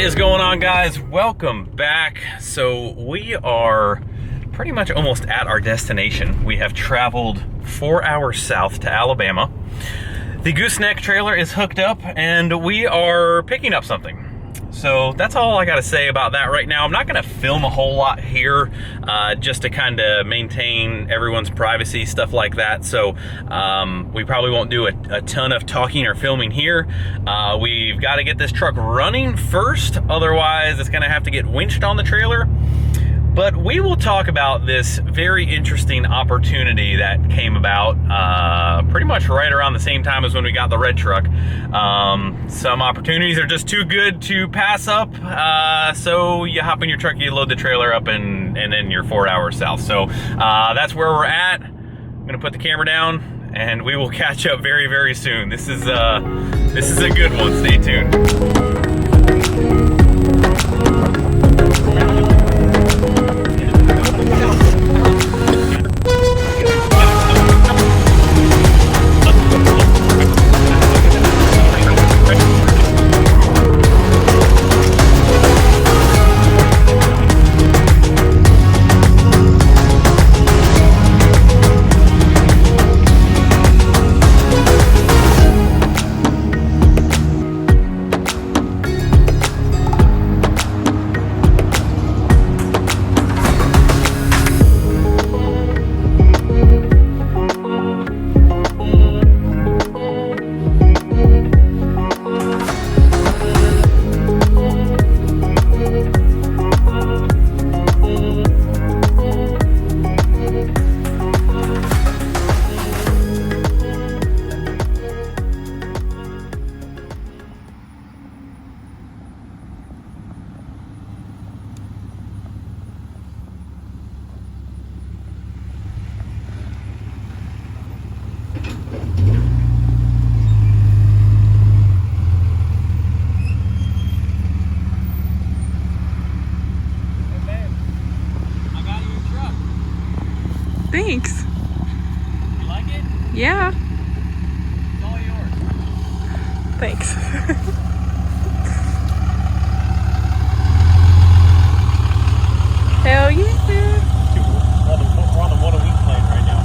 is going on, guys? Welcome back. So we are pretty much almost at our destination. We have traveled 4 hours south to Alabama. The gooseneck trailer is hooked up and we are picking up something. So that's all I gotta say about that right now. I'm not gonna film a whole lot here just to kind of maintain everyone's privacy, stuff like that. So we probably won't do a ton of talking or filming here. We've got to get this truck running first, otherwise it's gonna have to get winched on the trailer. But we will talk about this very interesting opportunity that came about pretty much right around the same time as when we got the red truck. Some opportunities are just too good to pass up. So you hop in your truck, you load the trailer up, and then you're 4 hours south. So that's where we're at. I'm gonna put the camera down and we will catch up very, very soon. This is a good one, stay tuned. Thanks. You like it? Yeah. It's all yours. Thanks. Hell yeah. We're on the 1 a week plan right now.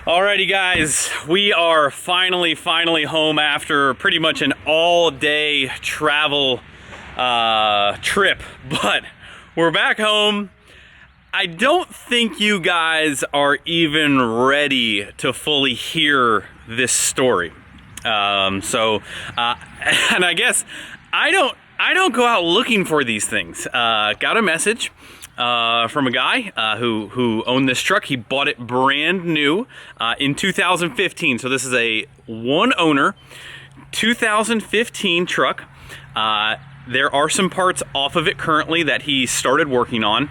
Alrighty guys, we are finally home after pretty much an all-day travel trip, but we're back home. I don't think you guys are even ready to fully hear this story. And I guess I don't go out looking for these things. Got a message from a guy who owned this truck. He bought it brand new in 2015. So this is a one owner 2015 truck. There are some parts off of it currently that he started working on.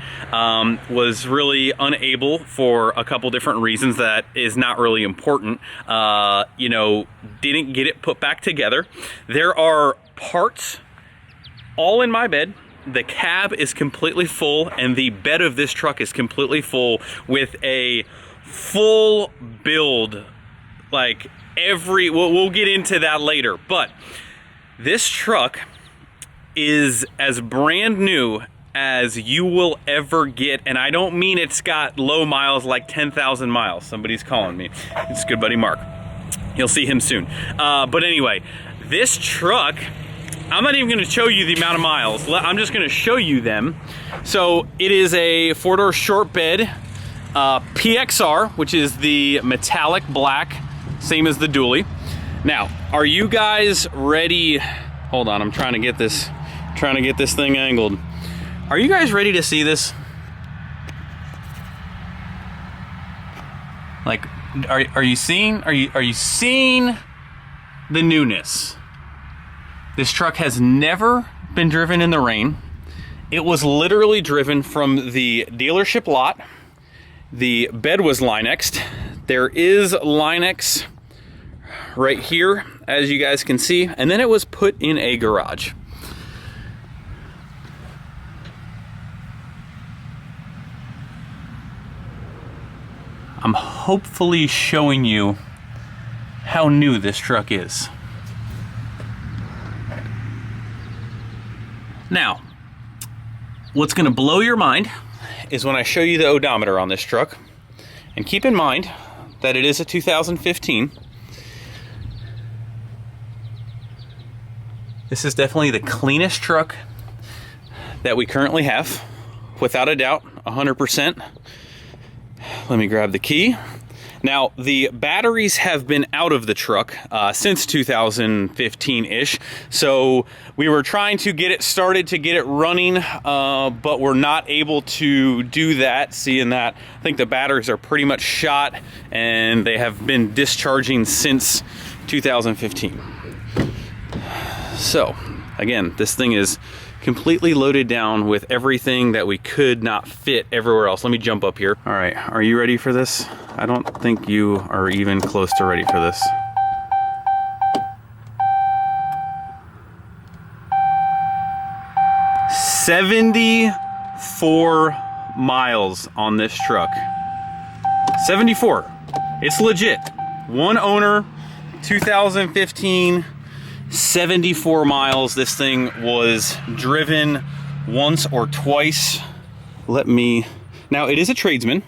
Was really unable for a couple different reasons that is not really important. You know, didn't get it put back together. There are parts all in my bed. The cab is completely full and the bed of this truck is completely full with a full build, like we'll get into that later, but this truck is as brand new as you will ever get, and I don't mean it's got low miles like 10,000 miles. Somebody's calling me. It's good buddy Mark. You'll see him soon. But anyway, this truck, I'm not even gonna show you the amount of miles. I'm just gonna show you them. So it is a 4-door short bed PXR, which is the metallic black, same as the dually. Now, are you guys ready? Hold on, I'm trying to get this thing angled. Are you guys ready to see this? Like, are you seeing the newness? This truck has never been driven in the rain. It was literally driven from the dealership lot. The bed was Linexed. There is Linex right here, as you guys can see, and then it was put in a garage. I'm hopefully showing you how new this truck is. Now, what's gonna blow your mind is when I show you the odometer on this truck. And keep in mind that it is a 2015. This is definitely the cleanest truck that we currently have, without a doubt, 100%. Let me grab the key. Now, the batteries have been out of the truck since 2015-ish, so we were trying to get it started, to get it running, but we're not able to do that, seeing that I think the batteries are pretty much shot, and they have been discharging since 2015. So, again, this thing is completely loaded down with everything that we could not fit everywhere else. Let me jump up here. All right, are you ready for this? I don't think you are even close to ready for this. $74 miles on this truck. 74. It's legit. One owner, 2015. 74 miles. This thing was driven once or twice. Now it is a tradesman,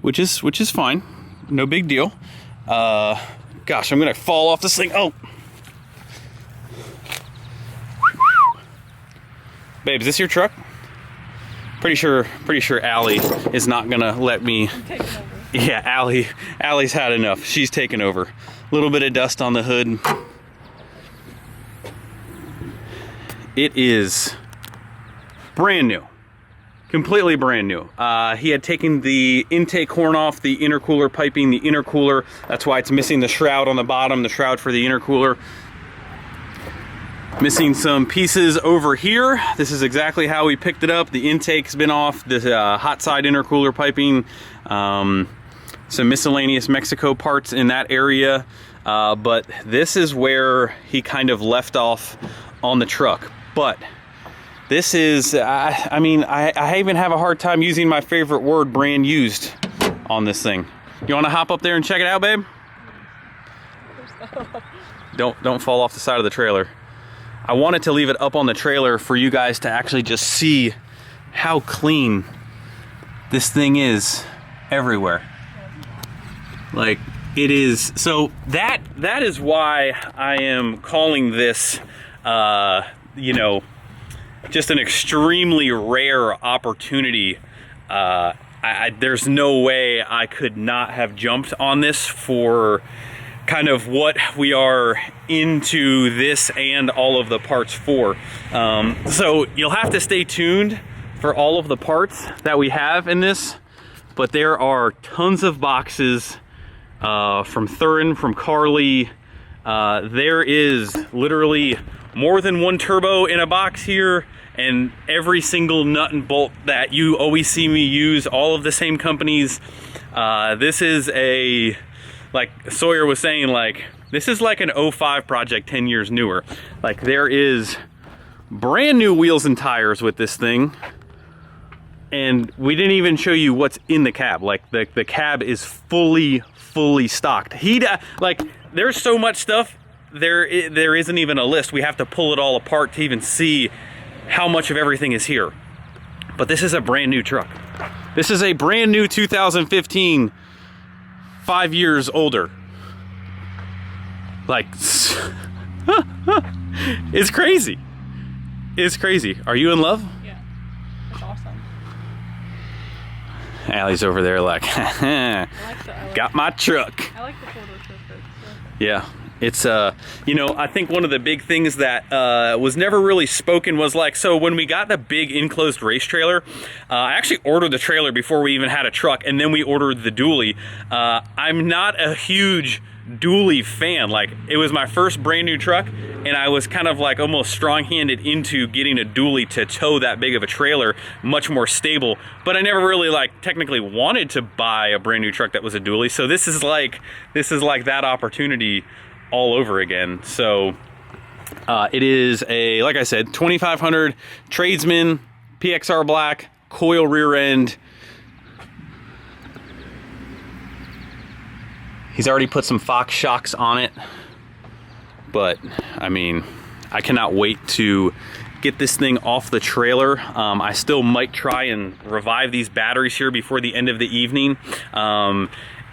which is fine, no big deal. Gosh, I'm gonna fall off this thing. Oh, babe, is this your truck? Pretty sure Allie is not gonna let me. Yeah, Allie's had enough. She's taken over. A little bit of dust on the hood. It is brand new, completely brand new. He had taken the intake horn off, the intercooler piping, the intercooler. That's why it's missing the shroud on the bottom, the shroud for the intercooler. Missing some pieces over here. This is exactly how we picked it up. The intake's been off, the hot side intercooler piping, some miscellaneous Mexico parts in that area. But this is where he kind of left off on the truck. But this is, I mean, I even have a hard time using my favorite word, brand used, on this thing. You want to hop up there and check it out, babe? Don't fall off the side of the trailer. I wanted to leave it up on the trailer for you guys to actually just see how clean this thing is everywhere. Like, it is. So that is why I am calling this you know, just an extremely rare opportunity. There's no way I could not have jumped on this for kind of what we are into this and all of the parts for. So you'll have to stay tuned for all of the parts that we have in this, but there are tons of boxes from Thurin, from Carly. There is literally more than one turbo in a box here, and every single nut and bolt that you always see me use, all of the same companies. This is a, like Sawyer was saying, like, this is like an 05 project 10 years newer. Like, there is brand new wheels and tires with this thing, and we didn't even show you what's in the cab. Like, the cab is fully stocked. Like, there's so much stuff, there isn't even a list. We have to pull it all apart to even see how much of everything is here. But this is a brand new truck. This is a brand new 2015, 5 years older. Like, it's crazy. It's crazy. Are you in love? Yeah, that's awesome. Allie's over there like, got my truck. I like the photo truck. Yeah, it's, you know, I think one of the big things that was never really spoken was like, so when we got the big enclosed race trailer, I actually ordered the trailer before we even had a truck, and then we ordered the dually. I'm not a huge dually fan. Like, it was my first brand new truck, and I was kind of like almost strong-handed into getting a dually to tow that big of a trailer, much more stable, but I never really like technically wanted to buy a brand new truck that was a dually. So this is like that opportunity all over again. So it is a, like I said, 2500 Tradesman PXR black, coil rear end. He's already put some Fox shocks on it, but I mean, I cannot wait to get this thing off the trailer. I still might try and revive these batteries here before the end of the evening. And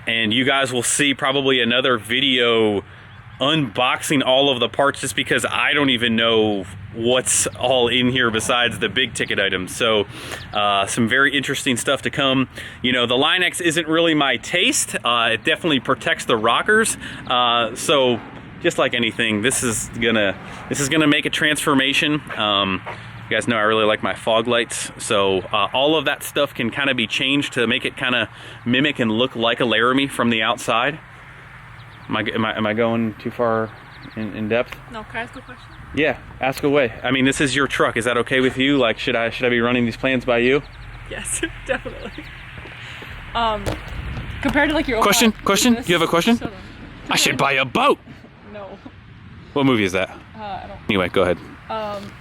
you guys will see probably another video unboxing all of the parts, just because I don't even know what's all in here besides the big ticket items. So some very interesting stuff to come. You know, the Line X isn't really my taste. It definitely protects the rockers. So just like anything, this is gonna make a transformation. You guys know I really like my fog lights, so all of that stuff can kind of be changed to make it kind of mimic and look like a Laramie from the outside. Am I going too far in depth? No, can I ask a question? Yeah, ask away. I mean, this is your truck. Is that okay with you? Like, should I be running these plans by you? Yes, definitely. Compared to like your question? You have a question? I should buy a boat. No. What movie is that? I don't. Anyway, go ahead.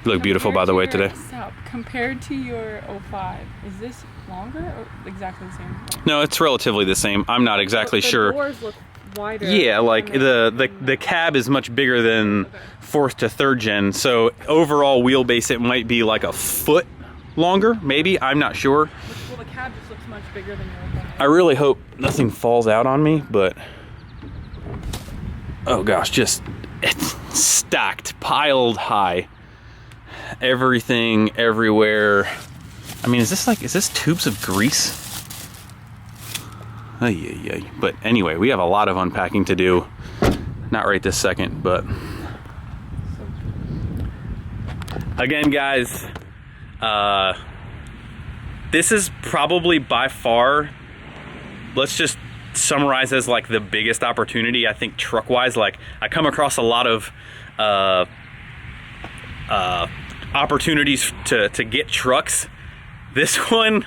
You look beautiful, by the way, today. Stop. Compared to your 05, is this longer or exactly the same? No, it's relatively the same. I'm not exactly sure. The doors look wider. Yeah, like the cab is much bigger than 4th to 3rd gen, so overall wheelbase it might be like a foot longer, maybe. I'm not sure. Well, the cab just looks much bigger than your 05. I really hope nothing falls out on me, but oh gosh, just it's stacked, piled high. Everything, everywhere. I mean, is this tubes of grease? Yeah. But anyway, we have a lot of unpacking to do. Not right this second, but again, guys, this is probably by far, let's just summarize as like the biggest opportunity, I think, truck-wise. Like, I come across a lot of opportunities to get trucks. This one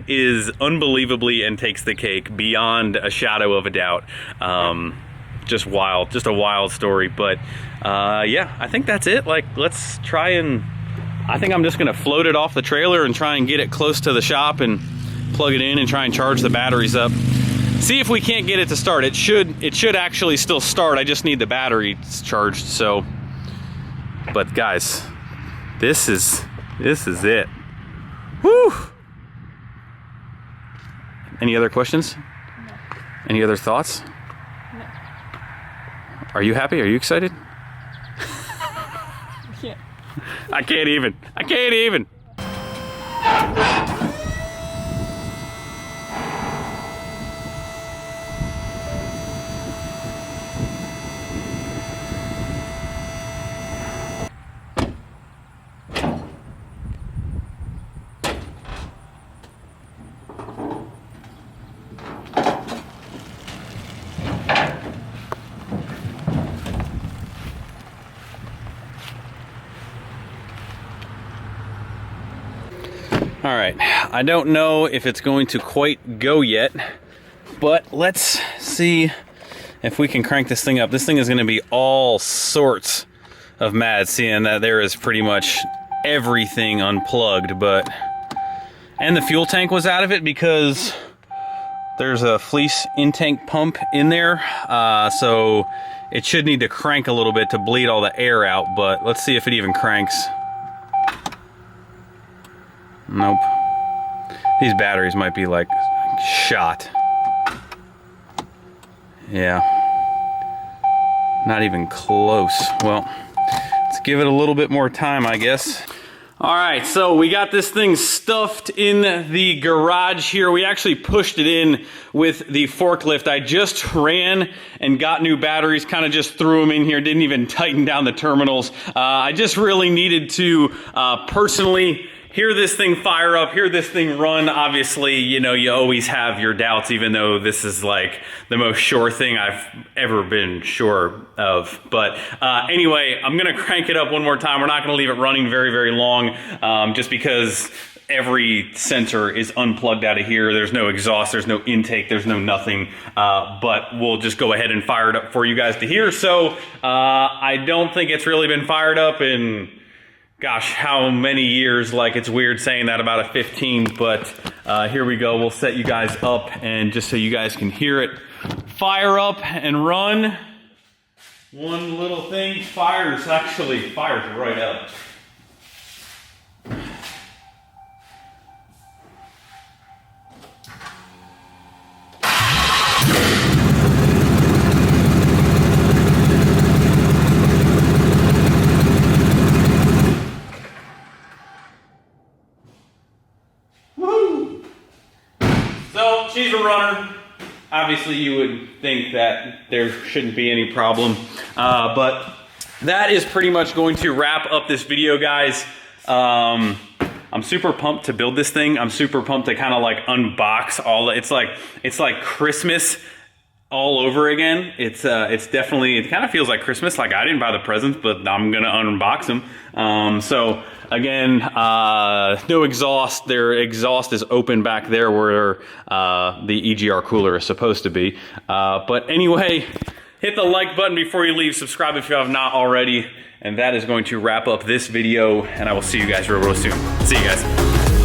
is unbelievably and takes the cake beyond a shadow of a doubt. Just wild, just a wild story. But yeah, I think that's it. Like, let's try and, I think I'm just gonna float it off the trailer and try and get it close to the shop and plug it in and try and charge the batteries up. See if we can't get it to start. It should actually still start. I just need the battery charged. So, but guys, this is it. Woo! Any other questions? No. Any other thoughts? No. Are you happy? Are you excited? Yeah. I can't even. All right, I don't know if it's going to quite go yet, but let's see if we can crank this thing up. This thing is going to be all sorts of mad, seeing that there is pretty much everything unplugged, and the fuel tank was out of it because there's a FLEECE in-tank pump in there, so it should need to crank a little bit to bleed all the air out, but let's see if it even cranks. Nope. These batteries might be like shot. Yeah. Not even close. Well, let's give it a little bit more time, I guess. All right, so we got this thing stuffed in the garage here. We actually pushed it in with the forklift. I just ran and got new batteries, kind of just threw them in here, didn't even tighten down the terminals. I just really needed to personally hear this thing fire up, hear this thing run. Obviously, you know, you always have your doubts, even though this is like the most sure thing I've ever been sure of. But anyway, I'm gonna crank it up one more time. We're not gonna leave it running very, very long, just because every sensor is unplugged out of here. There's no exhaust, there's no intake, there's no nothing. But we'll just go ahead and fire it up for you guys to hear. So I don't think it's really been fired up in, gosh, how many years? Like, it's weird saying that about a 15, but here we go. We'll set you guys up, and just so you guys can hear it fire up and run. One little thing fires right up. So she's a runner. Obviously you would think that there shouldn't be any problem, but that is pretty much going to wrap up this video, guys. I'm super pumped to build this thing. I'm super pumped to kind of like unbox all. It's like Christmas all over again. It's definitely, it kind of feels like Christmas. Like, I didn't buy the presents, but I'm gonna unbox them. So again, no exhaust. Their exhaust is open back there where the EGR cooler is supposed to be. But anyway, hit the like button before you leave. Subscribe if you have not already. And that is going to wrap up this video, and I will see you guys real soon. See you guys.